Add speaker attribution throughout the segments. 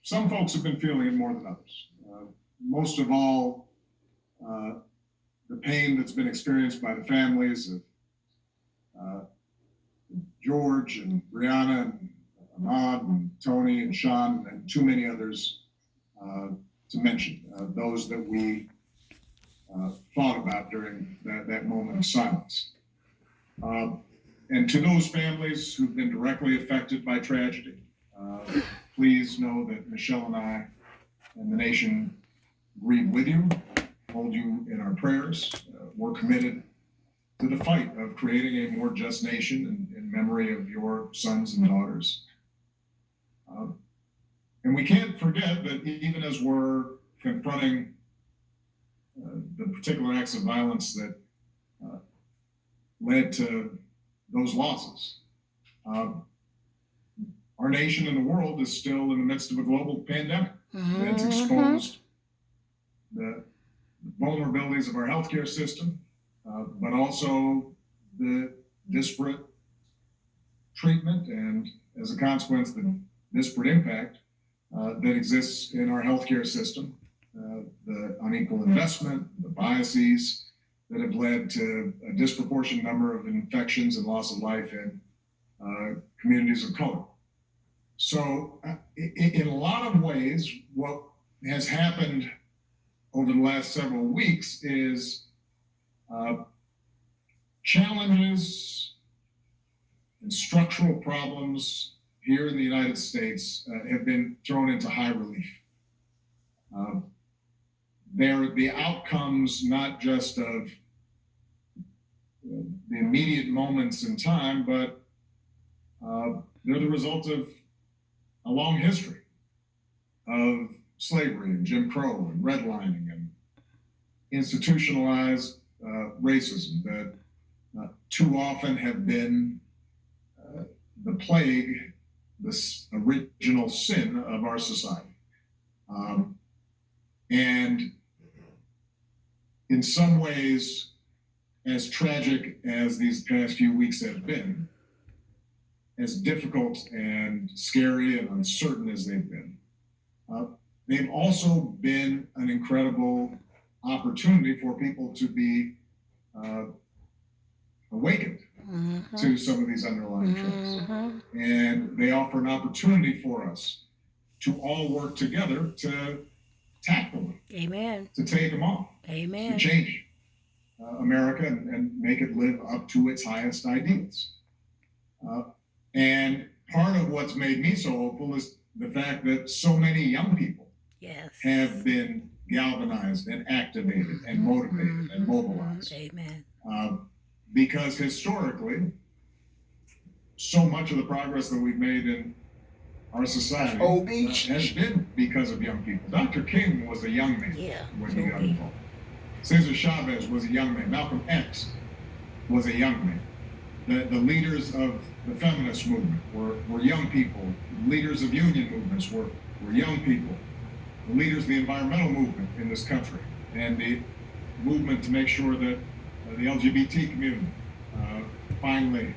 Speaker 1: some folks have been feeling it more than others. Most of all, the pain that's been experienced by the families of George and Brianna and Ahmad and Tony and Sean and too many others to mention, those that we thought about during that moment of silence. And to those families who've been directly affected by tragedy, please know that Michelle and I and the nation grieve with you, hold you in our prayers. We're committed to the fight of creating a more just nation in memory of your sons and daughters. And we can't forget that even as we're confronting the particular acts of violence that led to those losses, our nation and the world is still in the midst of a global pandemic that's exposed the vulnerabilities of our healthcare system, but also the disparate treatment and, as a consequence, the disparate impact that exists in our healthcare system, the unequal investment, the biases that have led to a disproportionate number of infections and loss of life in communities of color. So in a lot of ways, what has happened over the last several weeks is challenges and structural problems here in the United States have been thrown into high relief. They're the outcomes not just of the immediate moments in time, but they're the result of a long history of slavery and Jim Crow and redlining and institutionalized racism that too often have been the plague, this original sin of our society. And in some ways, as tragic as these past few weeks have been, as difficult and scary and uncertain as they've been, they've also been an incredible opportunity for people to be awakened to some of these underlying trends. And they offer an opportunity for us to all work together to tackle them.
Speaker 2: Amen.
Speaker 1: To take them on.
Speaker 2: Amen.
Speaker 1: To change America and make it live up to its highest ideals. And part of what's made me so hopeful is the fact that so many young people have been galvanized and activated and motivated and mobilized.
Speaker 2: Amen.
Speaker 1: Because historically, so much of the progress that we've made in our society has been because of young people. Dr. King was a young man when he got involved. Cesar Chavez was a young man. Malcolm X was a young man. The leaders of the feminist movement were young people. Leaders of union movements were young people. The leaders of the environmental movement in this country and the movement to make sure that the LGBT community finally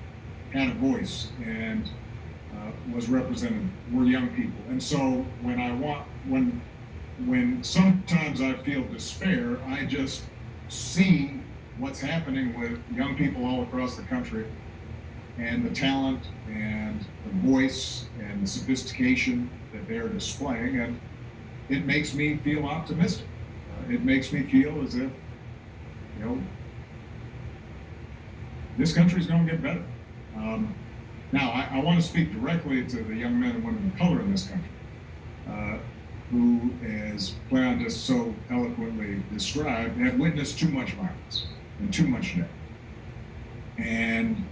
Speaker 1: had a voice and was represented were young people. And so when sometimes I feel despair, I just see what's happening with young people all across the country and the talent and the voice and the sophistication that they're displaying, and it makes me feel optimistic. It makes me feel as if, this country's going to get better. Now, I want to speak directly to the young men and women of color in this country, who, as Floyd just so eloquently described, have witnessed too much violence and too much death. And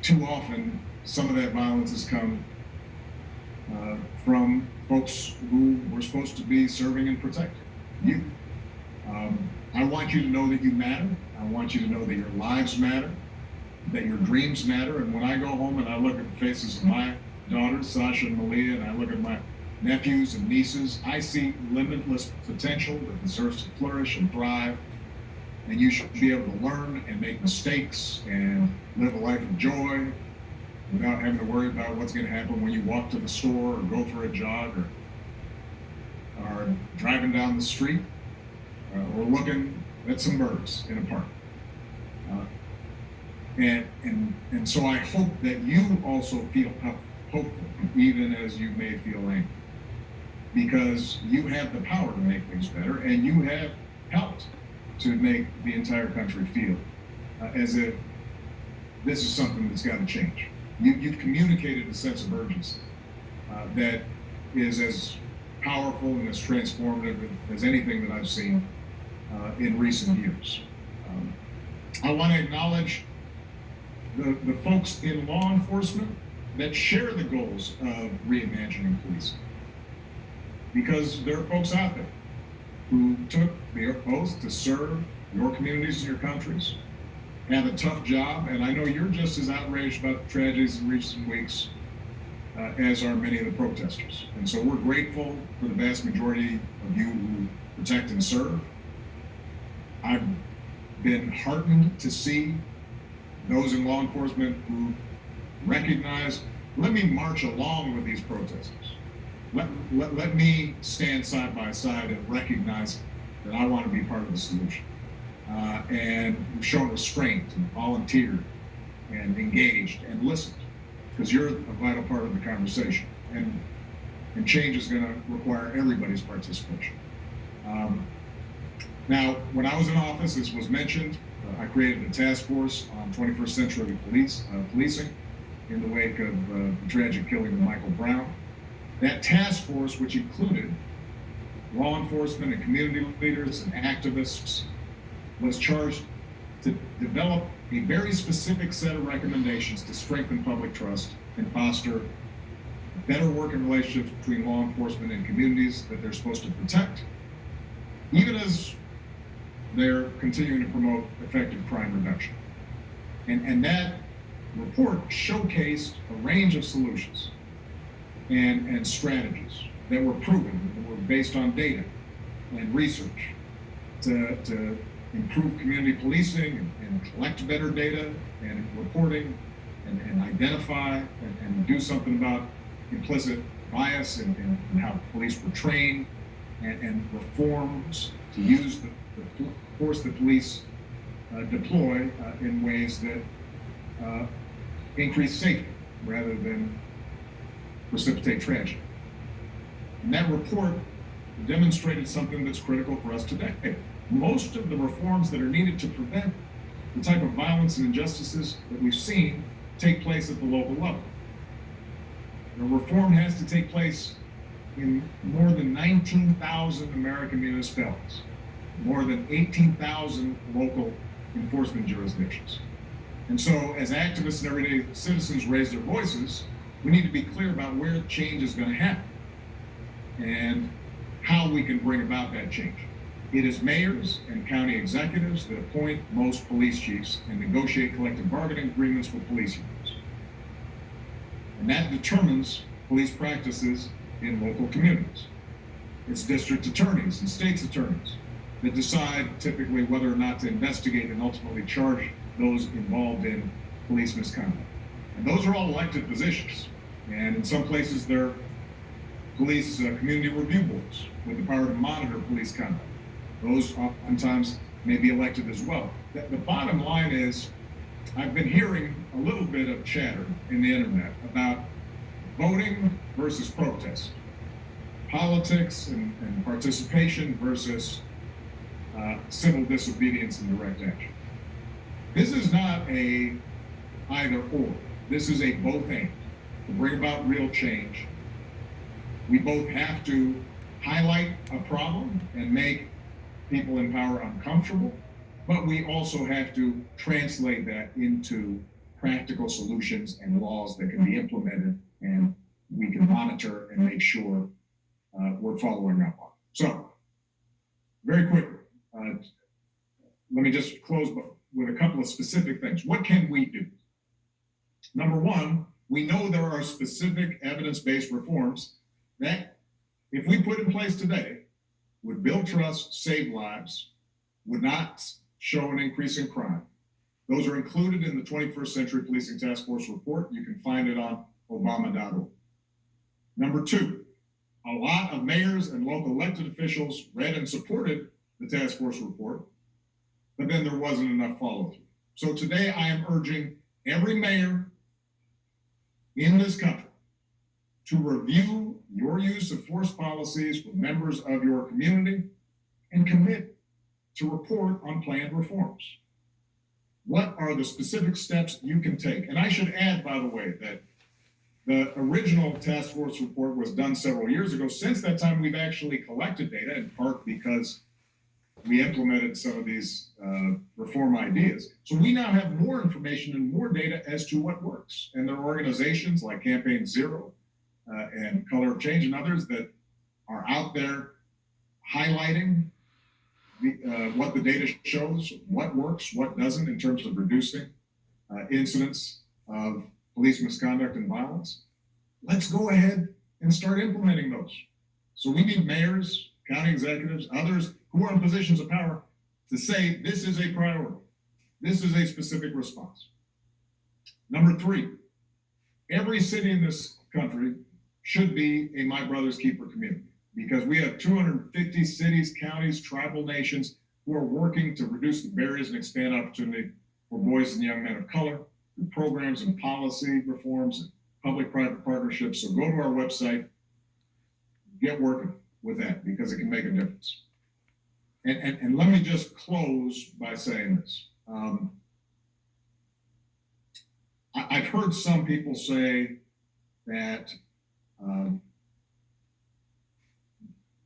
Speaker 1: too often, some of that violence has come from folks who were supposed to be serving and protecting you. I want you to know that you matter. I want you to know that your lives matter, that your dreams matter. And when I go home and I look at the faces of my daughters, Sasha and Malia, and I look at my nephews and nieces, I see limitless potential that deserves to flourish and thrive. And you should be able to learn and make mistakes and live a life of joy without having to worry about what's going to happen when you walk to the store or go for a jog or driving down the street or looking at some birds in a park. And so I hope that you also feel hopeful, even as you may feel angry, because you have the power to make things better, and you have helped to make the entire country feel as if this is something that's got to change. You've communicated a sense of urgency that is as powerful and as transformative as anything that I've seen in recent years. I want to acknowledge the folks in law enforcement that share the goals of reimagining policing, because there are folks out there who took the oath to serve your communities and your countries, have a tough job, and I know you're just as outraged about the tragedies in recent weeks as are many of the protesters. And so we're grateful for the vast majority of you who protect and serve. I've been heartened to see those in law enforcement who recognize, let me march along with these protesters. Let me stand side by side and recognize that I want to be part of the solution. And who've shown restraint and volunteered and engaged and listened, because you're a vital part of the conversation. And change is going to require everybody's participation. Now, when I was in office, this was mentioned, I created a task force on 21st century policing in the wake of the tragic killing of Michael Brown. That task force, which included law enforcement and community leaders and activists, was charged to develop a very specific set of recommendations to strengthen public trust and foster better working relationships between law enforcement and communities that they're supposed to protect, even as they're continuing to promote effective crime reduction. And that report showcased a range of solutions and strategies that were proven, that were based on data and research to improve community policing and collect better data and reporting and identify and do something about implicit bias and how police were trained and reforms to use the force that police deploy in ways that increase safety rather than precipitate tragedy. And that report demonstrated something that's critical for us today. Most of the reforms that are needed to prevent the type of violence and injustices that we've seen take place at the local level. The reform has to take place in more than 19,000 American municipalities, more than 18,000 local enforcement jurisdictions. And so as activists and everyday citizens raise their voices, we need to be clear about where change is going to happen and how we can bring about that change. It is mayors and county executives that appoint most police chiefs and negotiate collective bargaining agreements with police unions. And that determines police practices in local communities. It's district attorneys and state's attorneys that decide typically whether or not to investigate and ultimately charge those involved in police misconduct. And those are all elected positions. And in some places, they're police community review boards with the power to monitor police conduct. Those oftentimes may be elected as well. The bottom line is, I've been hearing a little bit of chatter in the internet about voting versus protest, politics and participation versus civil disobedience and direct action. This is not a either or. This is a both and. To bring about real change, we both have to highlight a problem and make people in power uncomfortable, but we also have to translate that into practical solutions and laws that can be implemented and we can monitor and make sure we're following up on. So, very quickly, let me just close with a couple of specific things. What can we do? Number one, we know there are specific evidence-based reforms that, if we put in place today, would build trust, save lives, would not show an increase in crime, Those are included in the 21st Century Policing Task Force report. You can find it on obama.org. Number two, a lot of mayors and local elected officials read and supported the task force report, but then there wasn't enough follow-through. So today I am urging every mayor in this country to review your use of force policies with members of your community and commit to report on planned reforms. What are the specific steps you can take? And I should add, by the way, that the original task force report was done several years ago. Since that time, we've actually collected data, in part because we implemented some of these reform ideas. So we now have more information and more data as to what works. And there are organizations like Campaign Zero and Color of Change and others that are out there highlighting what the data shows, what works, what doesn't in terms of reducing incidents of police misconduct and violence. Let's go ahead and start implementing those. So we need mayors, county executives, others who are in positions of power to say this is a priority. This is a specific response. Number three, every city in this country should be a My Brother's Keeper community, because we have 250 cities, counties, tribal nations who are working to reduce the barriers and expand opportunity for boys and young men of color through programs and policy reforms and public-private partnerships. So go to our website, get working with that, because it can make a difference. And let me just close by saying this. I've heard some people say that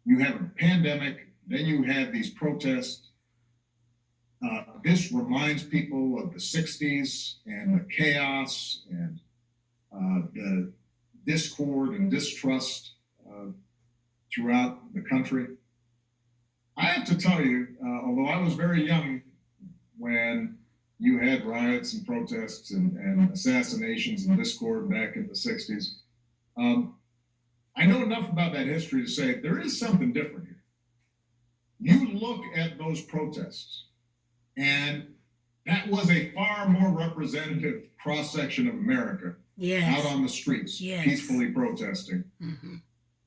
Speaker 1: you have a pandemic, then you have these protests. This reminds people of the 60s and the chaos and the discord and distrust throughout the country. I have to tell you, although I was very young when you had riots and protests and assassinations and discord back in the 60s, I know enough about that history to say there is something different here. You look at those protests, and that was a far more representative cross-section of America out on the streets, peacefully protesting,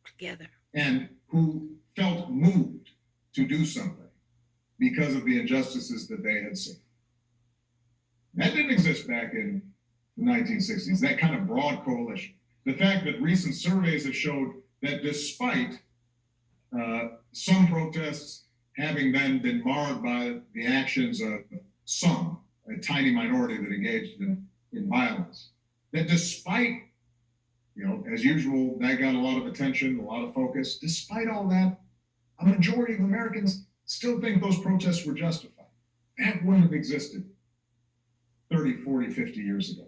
Speaker 2: together,
Speaker 1: and who felt moved to do something because of the injustices that they had seen. That didn't exist back in the 1960s, that kind of broad coalition. The fact that recent surveys have showed that despite some protests having then been marred by the actions of some, a tiny minority that engaged in violence, that despite, as usual, that got a lot of attention, a lot of focus, despite all that, a majority of Americans still think those protests were justified. That wouldn't have existed 30, 40, 50 years ago.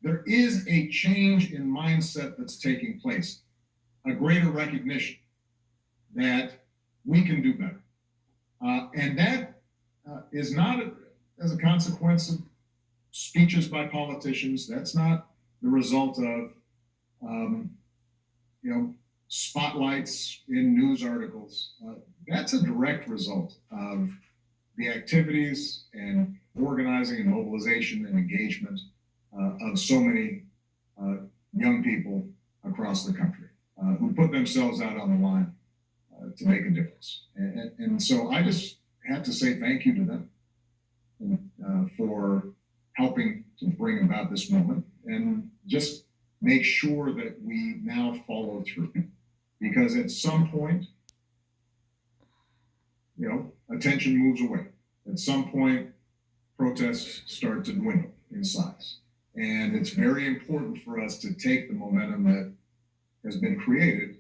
Speaker 1: There is a change in mindset that's taking place, a greater recognition that we can do better. And that is not as a consequence of speeches by politicians. That's not the result of, spotlights in news articles. That's a direct result of the activities and organizing and mobilization and engagement of so many young people across the country who put themselves out on the line to make a difference. And so I just have to say thank you to them for helping to bring about this moment, and just make sure that we now follow through. Because at some point, attention moves away. At some point, protests start to dwindle in size. And it's very important for us to take the momentum that has been created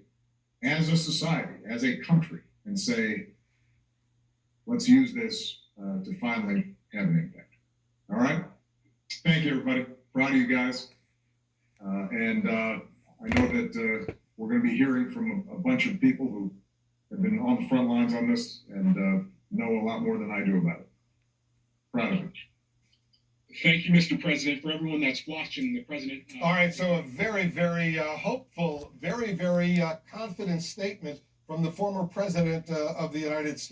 Speaker 1: as a society, as a country, and say, let's use this to finally have an impact. All right? Thank you, everybody. Proud of you guys. And I know that we're going to be hearing from a bunch of people who have been on the front lines on this and know a lot more than I do about it. Proud of you.
Speaker 3: Thank you, Mr. President. For everyone that's watching, the President...
Speaker 4: All right, so a very, very hopeful, very, very confident statement from the former President of the United States.